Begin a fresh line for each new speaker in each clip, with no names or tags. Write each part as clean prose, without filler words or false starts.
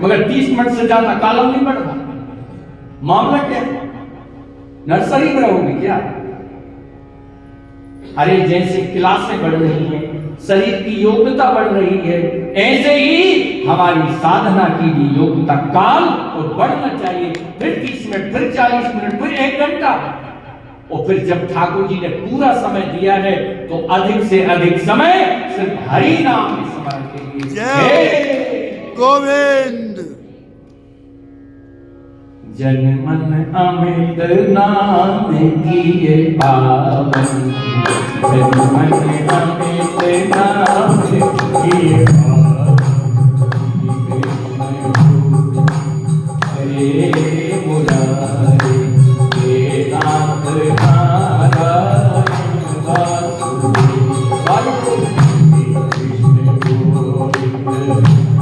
मगर 30 मिनट से ज्यादा कॉलम नहीं पढ़ रहा। मामला क्या है? नर्सरी में रहोगे क्या? अरे जैसे क्लासें बढ़ रही हैं, शरीर की योग्यता बढ़ रही है, ऐसे ही हमारी साधना की भी योग्यता काल और बढ़ना चाहिए। फिर 30 मिनट, फिर 40 मिनट, फिर 1 घंटा, और फिर जब ठाकुर जी ने पूरा समय दिया है तो अधिक से अधिक समय सिर्फ हरि नाम के स्मरण के लिए।
जय गोविंद।
जन मन अमित नाम किए पावन, जन मन अमित नाम किए पावन, हरे मुरारी हे नाथ नारायण वासुदेव, कृष्ण गोविंद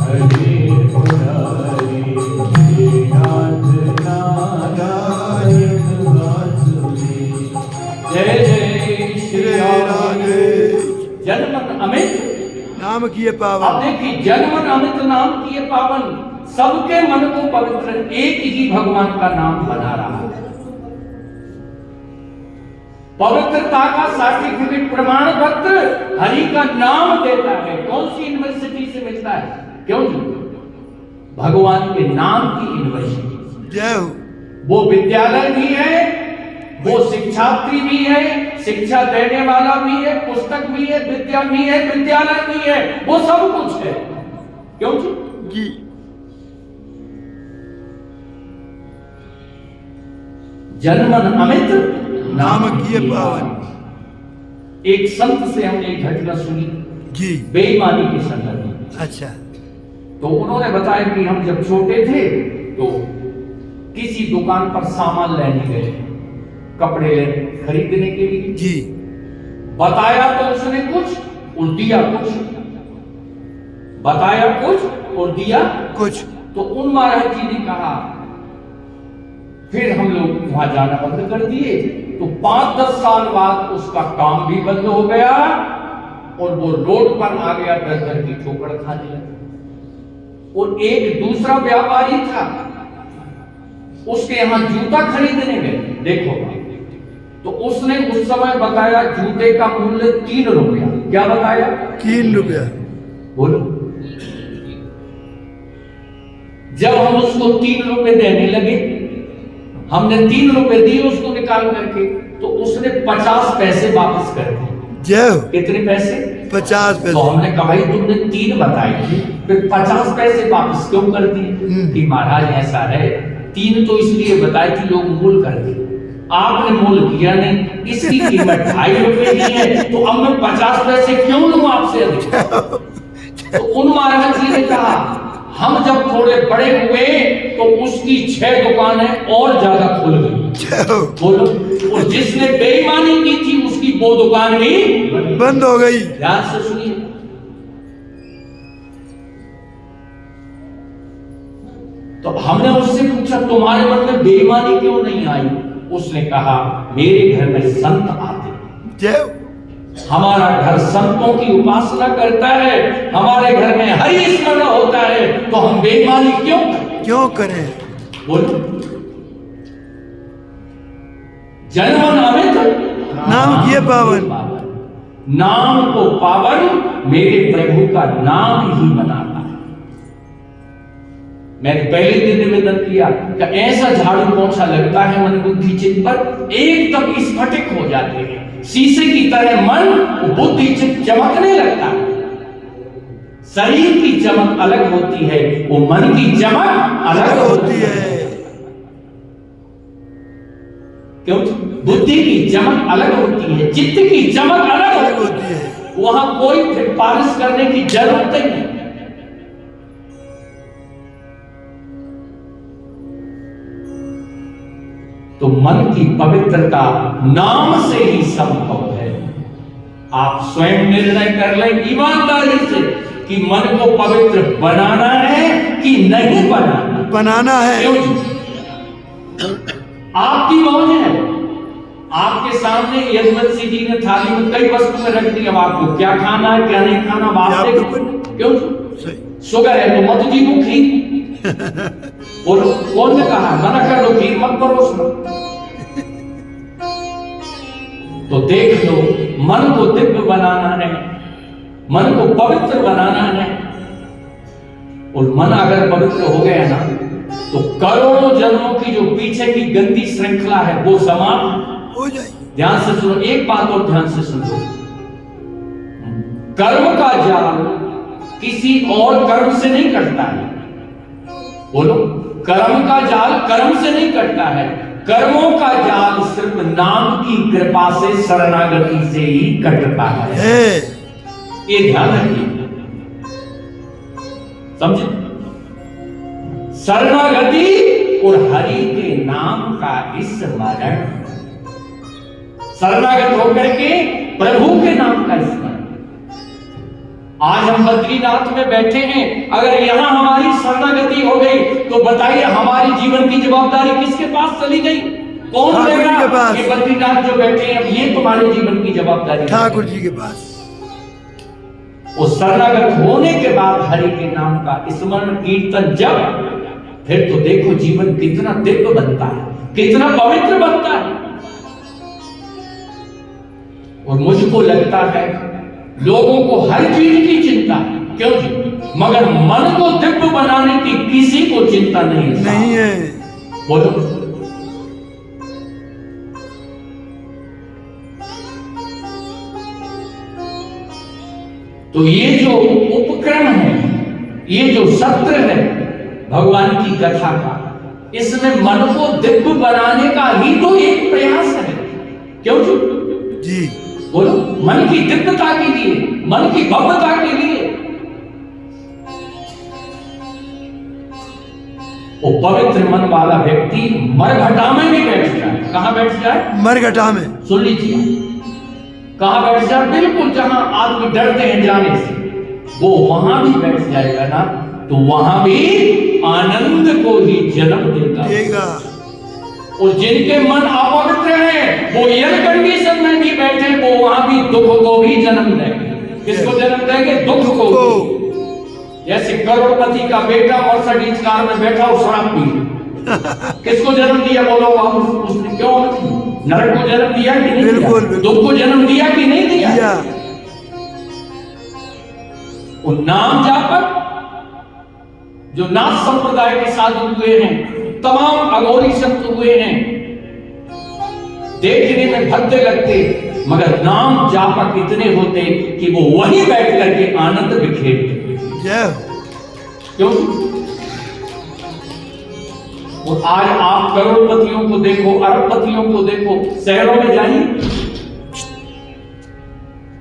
हरे मुरारी हे नाथ नारायण वासुदेव। जय जय श्री राधे। जनमन अमित
नाम किए पावन।
अब देखिए, जनमन अमित नाम किए पावन, सबके मन को पवित्र एक ही भगवान का नाम बना रहा है। पवित्रता का सर्टिफिकेट, प्रमाण पत्र हरि का नाम देता है। कौन सी यूनिवर्सिटी से मिलता है? क्यों जी? भगवान के नाम की यूनिवर्सिटी।
जय हो।
वो विद्यालय भी है, वो शिक्षार्थी भी है, शिक्षा देने वाला भी है, पुस्तक भी है, विद्या भी है, विद्यालय भी है, वो सब कुछ है। क्यों जी? जनमन अमित
नाम किए पावन।
एक संत से हमने एक घटना सुनी
जी।
बेईमानी के संदर्भ में।
अच्छा।
तो उन्होंने बताया कि हम जब छोटे थे तो किसी दुकान पर सामान लेने गए, कपड़े खरीदने के लिए।
जी।
बताया तो उसने कुछ और दिया कुछ, बताया कुछ और दिया
कुछ।
तो उन महाराज जी ने कहा, फिर हम लोग वहां जाना बंद कर दिए। तो 5-10 साल बाद उसका काम भी बंद हो गया और वो रोड पर आ गया, दर की ठोकर खाने लगा। और एक दूसरा व्यापारी था, उसके यहां जूता खरीदने गए, देखो, तो उसने उस समय बताया जूते का मूल्य 3 रुपया। क्या बताया?
3 रुपया।
बोलो। जब हम उसको 3 रुपए देने लगे, हमने 3 रुपए दिए उसको निकाल करके, तो उसने 50 पैसे वापस कर दिए।
जय हो।
कितने पैसे?
50 पैसे।
तो हमने कहा भाई तुमने 3 बताई थी, फिर 50 पैसे वापस क्यों कर दिए? कि महाराज ऐसा है, 3 तो इसलिए बताई थी लोग मूल कर दिए, आपने मूल किया नहीं, इसकी कीमत 2.5 रुपए की है, तो अब मैं 50 पैसे क्यों लूं आपसे अधिक? तो उन महाराज जी ने कहा, हम जब थोड़े बड़े हुए तो उसकी 6 दुकानें और ज्यादा खुल गई। बोलो। और जिसने बेईमानी की थी उसकी वो दुकान भी
बंद हो गई।
ध्यान से सुनिए। तो हमने उससे पूछा तुम्हारे मन में बेईमानी क्यों नहीं आई? उसने कहा मेरे घर में संत आते,
जय।
हमारा घर संतों की उपासना करता है, हमारे घर में हरि स्मरण होता है, तो हम बेईमानी क्यों
करें?
बोलो। जनमन अमित
नाम किए पावन।
नाम को पावन मेरे प्रभु का नाम ही बनाता है। मैंने पहले दिन निवेदन किया कि ऐसा झाड़ू पोंछा लगता है मन बुद्धि चित्त पर, एकदम स्फटिक हो जाते हैं, शीशे की तरह मन बुद्धि चित्त चमकने लगता है। शरीर की चमक अलग होती है, वो मन की चमक अलग होती है। क्यों? बुद्धि की चमक अलग होती है, चित्त की चमक अलग होती है। वहां कोई फिर पालिश करने की जरूरत नहीं। तो मन की पवित्रता नाम से ही संभव है। आप स्वयं निर्णय कर लें ईमानदारी से कि मन को पवित्र बनाना है कि नहीं बनाना।
बनाना है।
आपकी मौज है। आपके सामने यजवंशी जी ने थाली में कई वस्तुएं रख दी, अब आपको क्या खाना है क्या नहीं खाना बात देखो। क्यों? शुगर है तो मत जी भूखी, बोलो कौन ने कहा मना कर लो खीर मत परोसना। तो देख लो, मन को दिव्य बनाना है, मन को पवित्र बनाना है। और मन अगर पवित्र हो गया ना तो करोड़ों जन्मों की जो पीछे की गंदी श्रृंखला है वो समाप्त
हो जाएगी।
ध्यान से सुनो, एक बात और ध्यान से सुनो, कर्म का जाल किसी और कर्म से नहीं कटता है। बोलो, कर्म का जाल कर्म से नहीं कटता है, कर्मों का जाल सिर्फ नाम की कृपा से शरणागति से ही कटता है। ये ध्यान रखिए, समझे? शरणागति और हरि के नाम का स्मरण, शरणागत होकर के प्रभु के नाम का स्मरण। आज हम बद्रीनाथ में बैठे हैं, अगर यहां हमारी शरणागति हो गई तो बताइए हमारी जीवन की जवाबदारी किसके पास चली गई? कौन देगा? ये बद्रीनाथ जो बैठे हैं, अब ये तुम्हारे जीवन की जवाबदारी
ठाकुर जी के पास।
वो शरणागत होने के बाद हरि के नाम का स्मरण कीर्तन जब, फिर तो देखो जीवन कितना दिव्य बनता है, कितना पवित्र बनता है। और मुझको लगता है लोगों को हर चीज की चिंता है, क्यों जी? मगर मन को दिव्य बनाने की किसी को चिंता नहीं है। बोलो, तो ये जो उपक्रम है, ये जो सत्र है भगवान की कथा का, इसमें मन को दिव्य बनाने का ही तो एक प्रयास है, क्यों जी? बोलो, मन की दिव्यता के लिए, मन की भव्यता के लिए। वो पवित्र मन वाला व्यक्ति मरघटा में भी बैठ जाए। कहां बैठ जाए? मरघटा में। सुन लीजिए, कहां बैठ जाए? बिल्कुल जहां आदमी डरते हैं जाने से, वो वहां भी बैठ जाएगा ना, तो वहां भी आनंद को ही जन्म देगा। और जिनके मन अपवित्र हैं, वो एयर कंडीशन में भी बैठे, वो वहां भी दुख को भी जन्म देंगे। किसको जन्म देंगे? दुख को। जैसे करोड़पति का बेटा मर्सिडीज कार में बैठा और शराब पी, किसको जन्म दिया? बोलो, उसने क्यों नरक को जन्म दिया कि नहीं दिया? दुख को जन्म दिया कि नहीं दिया? वो नाम जापक जो नाथ संप्रदाय के साधु हुए हैं, तमाम अघोरी संत हुए हैं, देखने में भद्दे लगते, मगर नाम जापक इतने होते कि वो वहीं बैठ करके आनंद बिखेरते। क्यों? और आज आप करोड़पतियों को देखो, अरबपतियों को देखो, शहरों में जाइए,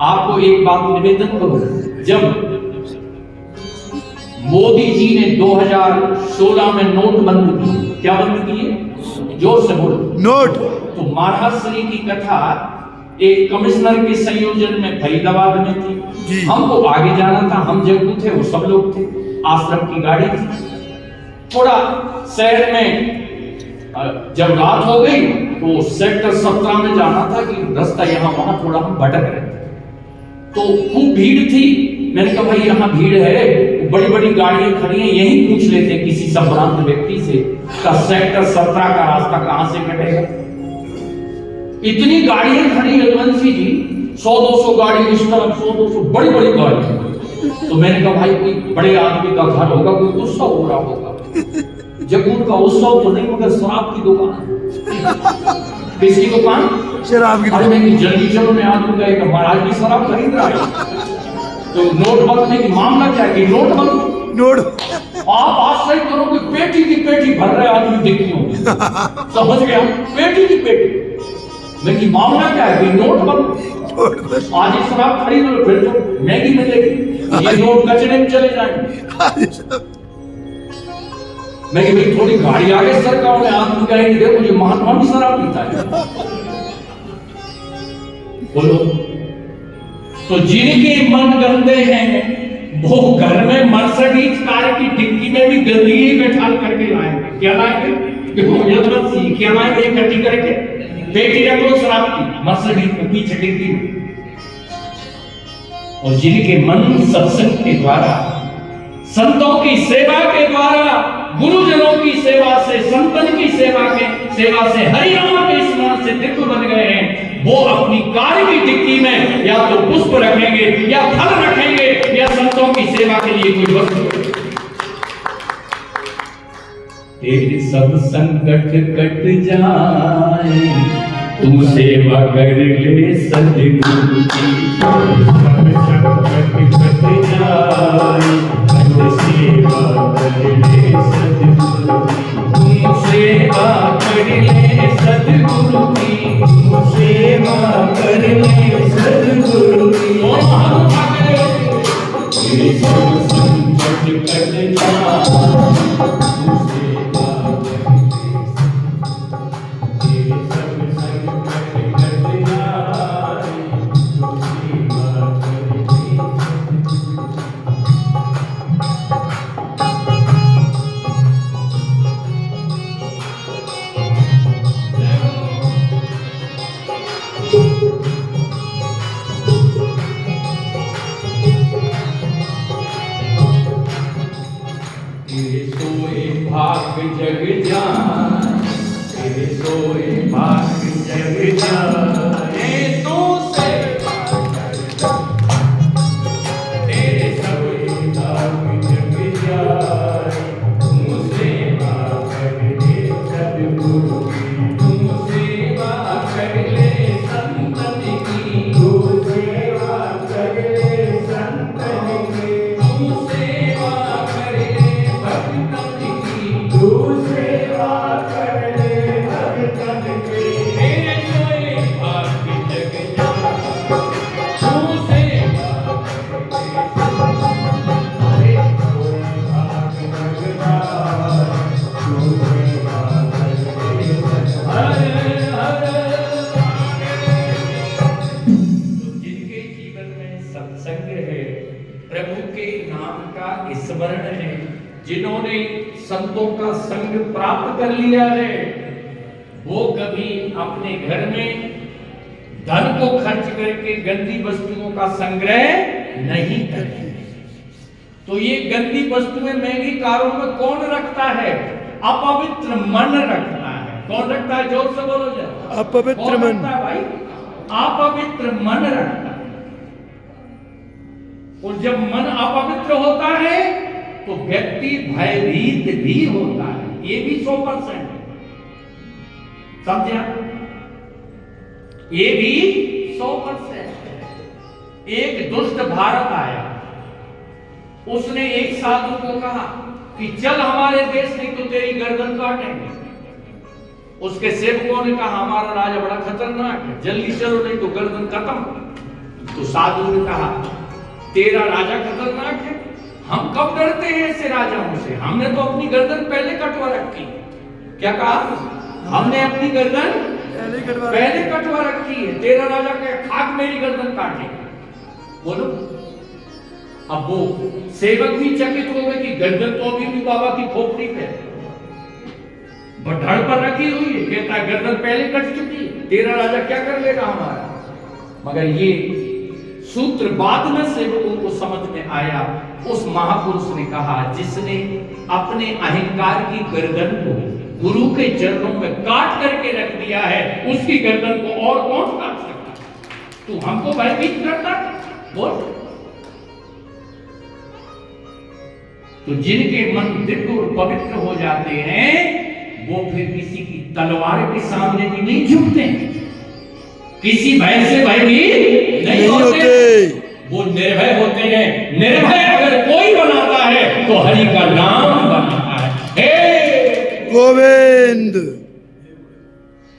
आपको एक बात निवेदन करूं, जब मोदी जी ने 2016 में नोट बंद की, क्या बंद किए? जोर से बोलो। नोट। तो महाराज श्री की कथा एक कमिश्नर के संयोजन में फरीदाबाद में थी। हमको आगे जाना था, हम जग्गू थे, वो सब लोग थे, आश्रम की गाड़ी थी। थोड़ा शहर में जब रात हो गई तो सेक्टर 17 में जाना था कि रास्ता यहाँ वहां थोड़ा हम भटक रहे थे, तो खूब भीड़ थी। मैंने कहा भाई यहाँ भीड़ है, बड़ी बड़ी गाड़ियां खड़ी हैं, यहीं पूछ लेते किसी संभ्रांत व्यक्ति से का सेक्टर 17 का रास्ता कहां से कटेगा। इतनी गाड़ियां खड़ी रघुवंशी जी, 100-200 गाड़ी इस तरफ, 100-200 बड़ी बड़ी गाड़ी। तो मैंने कहा भाई कोई बड़े आदमी का घर होगा, कोई उत्सव हो रहा होगा। जगूर का उत्सव तो नहीं, मगर शराब की दुकान। किसकी दुकान? शराब की। अरे मैं जल्दी चलो, मैं आदमी कहेगा महाराज की शराब खरीद रहा है। तो नोट बंद की मामला क्या है? नोट बंद। नोट आप आश्चर्य करोगे, पेटी की पेटी भर रहे आदमी देखी होंगे। समझ गया? पेटी की पेटी। लेकिन मामला क्या है? नोट बंद। आज ही शराब खरीद लो, फिर तो महंगी मिलेगी, ये नोट कचरे में चले जाएंगे। मैं कि भाई थोड़ी गाड़ी आगे सरकार में आदमी कहेंगे देखो ये महात्मा भी शराब पीता है। बोलो, तो जिनके मन गंदे हैं वो घर में मर्सिडीज कार की डिक्की में भी गंदगी बैठा करके लाएंगे। क्या लाएंगे? क्या लाएंगे? इकट्ठी करके पेटी रख लो शराब की मर्सिडीज में पीछे डिक्की में। और जिनके मन सत्संग के द्वारा, संतों की सेवा के द्वारा की सेवा से, संतन की सेवा से, हरिनाम के स्मरण से दिव्य बन गए हैं, वो अपनी कार की डिक्की में या तो पुष्प रखेंगे या फल रखेंगे या संतों की सेवा के लिए कोई वस्तु। तेरे सब संकट कट जाए, तू सेवा कर ले सद्गुरु की। सब संकट कट जाए, तू सेवा कर ले सद्गुरु की। तू सेवा कर ले सद्गुरु की, तू सेवा कर ले सद्गुरु की। तेरे सब संकट कट जाए, जग जाए, तेरे सोए भाग जग जाए, तू सेवा तेरे सोए भाग जग जाए, तू सेवा कर ले सद्गुरु की। तू सेवा कर ले संतन की, तू सेवा कर ले संतन की, तू सेवा कर ले भक्तन की, तू सेवा कर ले भक्तन की। तेरे सोए भाग जग जाए, तू सेवा कर ले भाग जग जाए, तू सेवा कर ले हरे हरे। तो जिनके जीवन में सत्संग है, प्रभु के नाम का स्मरण है, जिन्होंने संतों का संग प्राप्त कर लिया है, वो कभी अपने घर में धन को खर्च करके गंदी वस्तुओं का संग्रह नहीं करते। तो ये गंदी वस्तुएं महंगी कारों में कौन रखता है? अपवित्र मन रखता है। कौन रखता है? जोर से बोलो जरा।
अपवित्र
कौन
मन
रखता है भाई? अपवित्र मन रखता है। और जब मन अपवित्र होता है तो व्यक्ति भयभीत भी होता है। ये भी 100% है, समझा? ये भी 100% है। एक दुष्ट भारत आया, उसने एक साधु को कहा कि चल हमारे देश, नहीं तो तेरी गर्दन काटेंगे। उसके सेवकों ने कहा हमारा राजा बड़ा खतरनाक है, जल्दी चलो नहीं तो गर्दन खत्म। तो साधु ने कहा तेरा राजा खतरनाक है, हम कब डरते हैं ऐसे राजाओं से? हमने तो अपनी गर्दन पहले कटवा रखी। क्या कहा? हमने अपनी गर्दन पहले कटवा रखी है। तेरा राजा के खाक मेरी गर्दन काटेगा। बोलो। अब वो सेवक भी चकित हो गए कि गर्दन तो अभी भी बाबा की खोपड़ी पे धड़ पर रखी हुई है। कहता है गर्दन पहले कट चुकी है, तेरा राजा क्या कर लेगा हमारा? मगर ये सूत्र बाद में सेवकों को समझ में आया। उस महापुरुष ने कहा जिसने अपने अहंकार की गर्दन को गुरु के चरणों में काट करके रख दिया है, उसकी गर्दन को और कौन काट सकता? तू हमको भयभीत करता? बोल। तो जिनके मन दिव्य और पवित्र हो जाते हैं, वो फिर किसी की तलवार के सामने भी नहीं झुकते, किसी भय से भयभीत नहीं होते। वो निर्भय होते हैं। निर्भय अगर कोई बनाता है तो हरि का नाम बनाता है। हे
गोविंद।